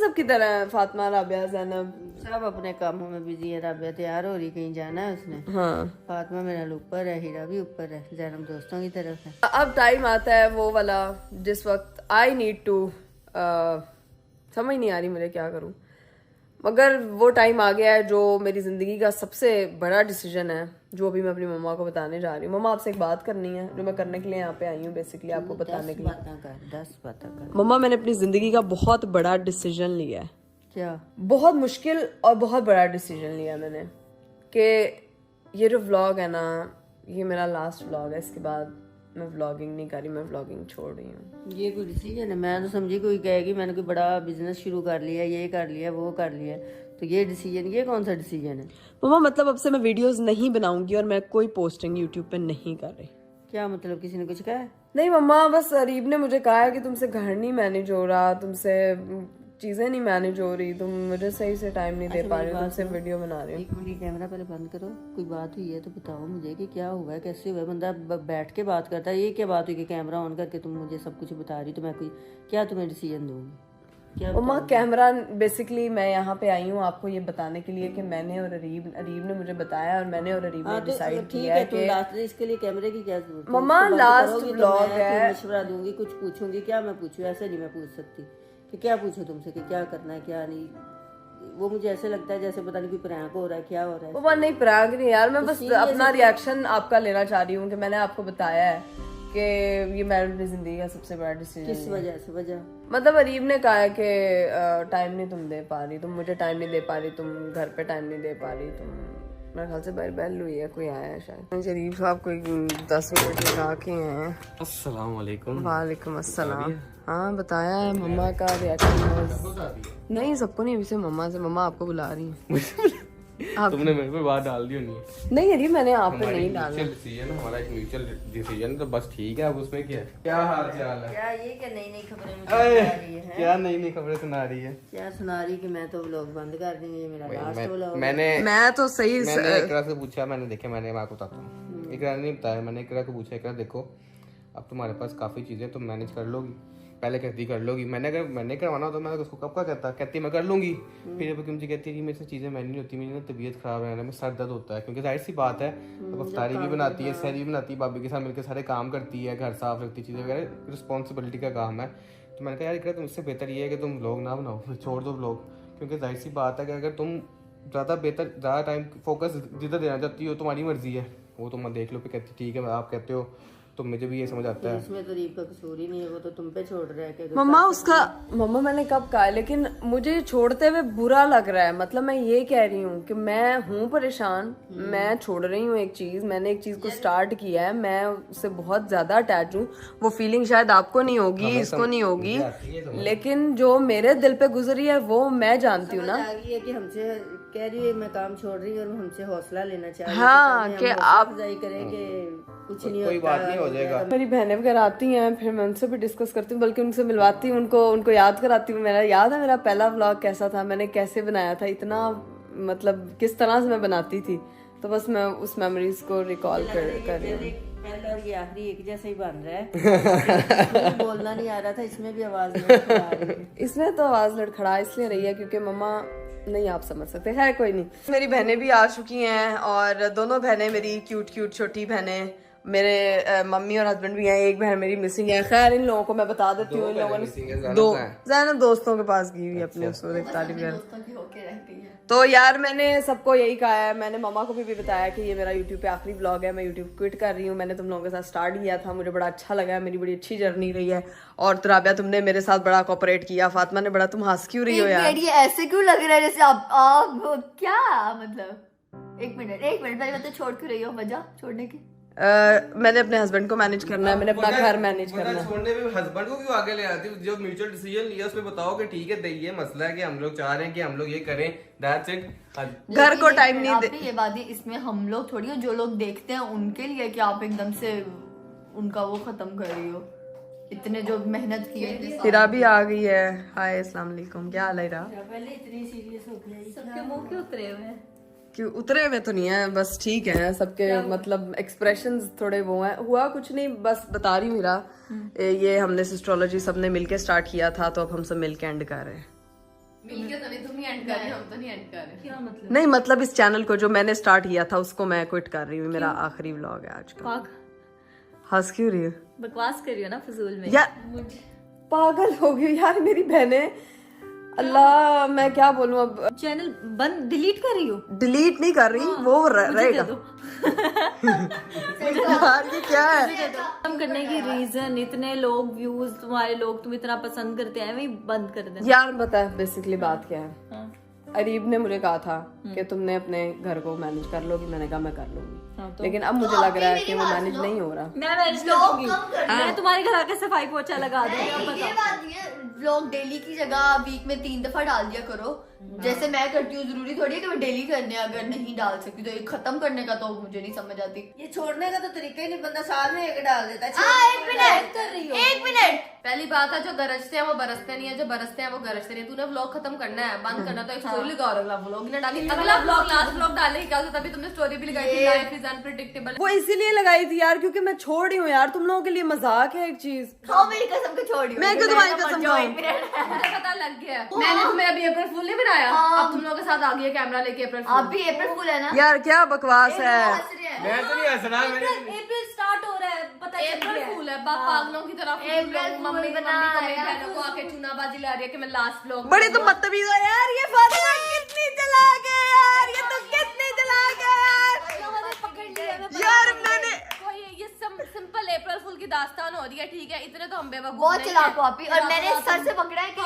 सब की तरह है, फातिमा, राबिया, ज़ैनब सब अपने कामों में बिजी है। राबिया तैयार हो रही, कहीं जाना है उसने। हाँ। फातिमा मेरा ऊपर है, हीरा भी ऊपर है, ज़ैनब दोस्तों की तरफ है। अब टाइम आता है वो वाला जिस वक्त आई नीड टू, समझ नहीं आ रही मुझे क्या करूं, मगर वो टाइम आ गया है जो मेरी ज़िंदगी का सबसे बड़ा डिसीजन है, जो अभी मैं अपनी मम्मा को बताने जा रही हूँ। मम्मा, आपसे एक बात करनी है जो मैं करने के लिए यहाँ पे आई हूँ, बेसिकली आपको बताने के लिए। 10 बातें कर। मम्मा, मैंने अपनी ज़िंदगी का बहुत बड़ा डिसीजन लिया है। क्या? बहुत मुश्किल और बहुत बड़ा डिसीजन लिया मैंने कि ये जो व्लॉग है ना, ये मेरा लास्ट व्लॉग है। इसके बाद मैं व्लॉगिंग नहीं कर रही, मैं व्लॉगिंग छोड़ रही हूँ। ये कोई डिसीजन है? मैं तो समझी कोई कहेगी मैंने कोई बड़ा बिजनेस शुरू कर लिया, ये कर लिया, वो कर लिया, तो ये डिसीजन, ये कौन सा डिसीजन है? मम्मा, मतलब अब से मैं वीडियोस नहीं बनाऊंगी और मैं कोई पोस्टिंग यूट्यूब पे नहीं कर रही। क्या मतलब? किसी ने कुछ कहा है? नहीं मम्मा, बस अरीब ने मुझे कहा है कि तुमसे घर नहीं मैनेज हो रहा, तुमसे चीजें नहीं मैनेज हो रही, तुम मुझे सही से टाइम नहीं दे पा रही हो, तुमसे वीडियो बना रही हूँ। एक मिनट कैमरा पहले बंद करो। कोई बात हुई है तो बताओ मुझे कि क्या हुआ है, कैसे हुआ है? बंदा बैठ के बात करता है, ये क्या बात हुई कि कैमरा ऑन करके तुम मुझे सब कुछ बता रही, तो मैं कोई क्या तुम्हें डिसीजन दूंगी? क्या मम्मा, कैमरा बेसिकली मैं यहाँ पे आई हूँ आपको ये बताने के लिए कि मैंने और अरीब ने मुझे बताया और मैंने और अरीब ने डिसाइड किया है कि लास्ट इसके लिए कैमरे की क्या जरूरत है? मम्मा, लास्ट व्लॉग है। मशवरा दूंगी, कुछ पूछूंगी। क्या मैं पूछूं? ऐसे नहीं मैं पूछ सकती कि क्या पूछूं तुमसे कि क्या करना है क्या नहीं। वो मुझे ऐसे लगता है जैसे पता नहीं कोई प्रैंक हो रहा है, क्या हो रहा है। मम्मा नहीं, प्रैंक नहीं यार, मैं बस अपना रिएक्शन आपका लेना चाह रही हूँ कि मैंने आपको बताया है कि ये मेरी जिंदगी का सबसे बड़ा डिसीजन। किस वजह से? वजह मतलब अरीब ने कहा है कि टाइम नहीं तुम दे पा रही, तुम मुझे टाइम नहीं दे पा रही, तुम घर पे टाइम नहीं दे पा रही, तुम, मेरे ख्याल से बाहर बैल हुई है, कोई आया है शायद। अरीब साहब कोई 10 मिनट लगा के हैं। अस्सलाम वालेकुम। वालेकुम अस्सलाम। हाँ, बताया है मम्मा का रिएक्शन। नहीं, सबको नहीं, अभी से मम्मा से। मम्मा आपको बुला रही है। तुमने मेरे पे बात डाल दी होनी है। नहीं अरीब, मैंने आप पे नहीं डाला। डिसीजन हमारा एक म्यूचुअल डिसीजन, तो बस ठीक है। अब उसमें क्या है? क्या हाल चाल है? क्या ये क्या नई नई खबरें मुझे सुना रही है? क्या नई नई खबरें सुना रही है? क्या सुना रही कि मैं तो व्लॉग बंद कर देंगे, मेरा लास्ट व्लॉग। मैं तो सही मैंने इकरा से पूछा, मैंने देखा, मैंने आपको बताता हूँ। इकरा ने नहीं बताया, मैंने इकरा को पूछा, इकरा देखो अब तुम्हारे पास काफी चीजें तुम मैनेज कर लोगी, पहले कहती कर लोगी। मैंने करवाना होता मैं उसको कब का कहता, कहती मैं कर लूंगी। फिर अब मुझे कहती है कि मेरे से चीजें मैनेज नहीं होती, मेरी ना तबीयत खराब है, मेरा सर दर्द होता है, क्योंकि जाहिर सी बात है अफ्तारी भी बनाती है, सहरी भी बनाती है, भाभी के साथ मिलकर सारे काम करती है, घर साफ रखती, चीजें वगैरह रिस्पॉन्सिबिलिटी का काम है। तो मैंने कहा यार इकरा, तुमसे बेहतर ये है कि तुम व्लॉग ना बनाओ, छोड़ दो व्लॉग, क्योंकि जाहिर सी बात है कि अगर तुम ज़्यादा टाइम फोकस जिधर देना चाहती हो, तुम्हारी मर्जी है, वो तुम देख लो। फिर कहती ठीक है, आप कहते हो तो मुझे भी ये समझ आता है। इसमें तो रीब का कसूर ही नहीं है, वो तो तुम पे छोड़ रहा है कि मम्मा उसका। मम्मा मैंने कब कहा है, लेकिन मुझे छोड़ते हुए बुरा लग रहा है। मतलब मैं ये कह रही हूँ कि मैं हूँ परेशान, मैं छोड़ रही हूँ एक चीज, मैंने एक चीज को स्टार्ट किया है, मैं उससे बहुत ज्यादा अटैच हूँ। वो फीलिंग शायद आपको नहीं होगी, इसको नहीं होगी, लेकिन जो मेरे दिल पे गुजरी है वो मैं जानती हूँ ना। कि हमसे कह रही है मैं काम छोड़ रही हूँ और हमसे हौसला लेना चाह रही है। हाँ, कि आप करें कि कुछ नहीं कोई बात नहीं हो जाएगा। मेरी बहनें वगैरह आती हैं, फिर मैं उनसे भी डिस्कस करती हूँ, बल्कि उनसे मिलवाती हूँ, उनको याद कराती हूँ। मेरा याद है मेरा पहला व्लॉग कैसा था, मैंने कैसे बनाया था, इतना मतलब किस तरह से मैं बनाती थी। तो बस मैं उस मेमोरीज को रिकॉल कर रही हूँ। पहला और ये आखिरी एक जैसा ही बन रहा है। बोलना नहीं आ रहा था, इसमें भी आवाज लड़खड़ा रही है। इसमें तो आवाज लड़खड़ा इसलिए रही है क्योंकि मम्मा नहीं, आप समझ सकते हैं, कोई नहीं। मेरी बहनें भी आ चुकी हैं और दोनों बहनें मेरी क्यूट छोटी बहनें, मेरे मम्मी और हस्बैंड भी हैं, एक बहन मेरी मिसिंग है। खैर इन लोगों को मैं बता देती हूँ, इन लोगों ने दो ज़ैनब दोस्तों के पास गई हुई अपने उसको तारीफ कर। तो यार मैंने सबको यही कहा है, मैंने मम्मा को भी बताया कि ये मेरा यूट्यूब पे आखिरी व्लॉग है, मैं यूट्यूब क्विट कर रही हूँ। मैंने तुम लोगों के साथ स्टार्ट किया था, मुझे बड़ा अच्छा लगा है, मेरी बड़ी अच्छी जर्नी रही है। और तो राबिया, तुमने मेरे साथ बड़ा कोऑपरेट किया। फातिमा ने बड़ा, तुम हंस क्यों रही हो यार? ये ऐसे क्यों लग रहा है जैसे आप क्या मतलब? एक मिनट पहले मतलब छोड़ क्यों रही हो? वजह छोड़ने की? मैंने अपने हस्बैंड को मैनेज करना है, मैंने अपना घर मैनेज करना है। छोड़ने में हस्बैंड को क्यों आगे ले आती हो? जो म्यूचुअल डिसीजन लिया उसमें बताओ कि ठीक है, ये मसला है कि हम लोग चाह रहे हैं कि हम लोग ये करें, दैट्स इट। घर को टाइम नहीं दे। ये बात है, इसमें हम लोग थोड़ी हो, जो लोग देखते हैं उनके लिए कि आप एकदम से उनका वो खत्म कर रही हो, इतने जो मेहनत की है। हिरा भी आ गई है। हाय, अस्सलाम वालेकुम, क्या हाल है हिरा? पहले इतनी सीरियस हो गई, सबके मुंह क्यों उतरे हुए हैं? क्यों उतरे हुए तो नहीं है, बस ठीक है सबके, मतलब एक्सप्रेशंस थोड़े वो हैं। हुआ कुछ नहीं, बस बता रही हूँ हिरा, ये हमने सिस्ट्रोलॉजी सबने मिलके स्टार्ट किया था, तो अब हम सब मिलके एंड कर रहे हैं। मिलके तो नहीं, तुम ही एंड कर रहे हो, हम तो नहीं एंड कर रहे। क्या मतलब? नहीं मतलब इस चैनल को जो मैंने स्टार्ट किया था उसको मैं क्विट कर रही हूँ। मेरा आखिरी व्लॉग है आज का। पाग हंस क्यों रही है बकवास कर रही हो ना फजूल में। यार? पागल हो गई यार मेरी बहनें। अल्लाह मैं क्या बोलूं अब। चैनल बंद डिलीट कर रही हो? डिलीट नहीं कर रही, वो रहेगा। यार ये क्या है? खत्म करने की रीजन इतने लोग व्यूज तुम्हारे, लोग तुम इतना पसंद करते हैं, वही बंद कर देना। यार बता बेसिकली बात क्या है। अरीब ने मुझे कहा था कि तुमने अपने घर को मैनेज कर लोगी। मैंने कहा मैं कर लूंगी, लेकिन अब मुझे लग रहा है कि वो मैनेज नहीं हो रहा। मैं मैनेज कर दूंगी, मैं तुम्हारे घर आके सफाई पोछा लगा दूंगी। ये बात नहीं है, व्लॉग डेली की जगह वीक में 3 दफा डाल दिया करो। जैसे मैं करती हूँ, जरूरी थोड़ी है कि मैं डेली करने, अगर नहीं डाल सकती तो एक खत्म करने का तो मुझे नहीं समझ आती। ये छोड़ने का तो तरीका ही नहीं, बंदा साल में एक डाल देता है। एक मिनट पहली बात है, जो गरजते हैं वो बरसते नहीं है, जो बरसते हैं वो गरजते नहीं है। तूने व्लॉग खत्म करना है, बंद करना, तो एक स्टोरी लगा और अगला व्लॉग ही ना डाली। अगला व्लॉग लास्ट व्लॉग डालने की क्या होता, तभी तुमने स्टोरी भी लगाई थी, लाइफ इज अनप्रेडिक्टेबल। वो इसीलिए लगाई थी यार क्योंकि मैं छोड़ रही हूँ यार। तुम लोगों के लिए मजाक है एक चीज। खाओ मेरी कसम के छोड़ मैं क्यों तुम्हारी कसम खाऊं? मुझे पता लग गया, मैंने तुम्हें अभी अप्रैल फूल नहीं बनाया, अब तुम लोगों के साथ आ गया कैमरा लेके अप्रैल आप भी अप्रैल फूल है ना? यार क्या बकवास है। मैं तो नहीं हंस रहा, मैंने अप्रैल स्टार्ट हो रहा है, पता चल अप्रैल गया है। फूल है, पागलों की तरह अप्रैल फूल मम्मी बना मेरी यार, बहनों को आके चूनाबाजी ला रही है कि मैं लास्ट व्लॉग। बड़ी तुम बदतमीज हो यार। ये फातिमा कितनी चला गए यार, ये तो कितनी चला गए यार। मैंने कोई ये सिंपल अप्रैल फूल की दास्तान हो रही है, ठीक है, इतने तो हम बेवकूफ बहुत नहीं चलाक हैं। हो आप ही। और मैंने सर से पकड़ा है कि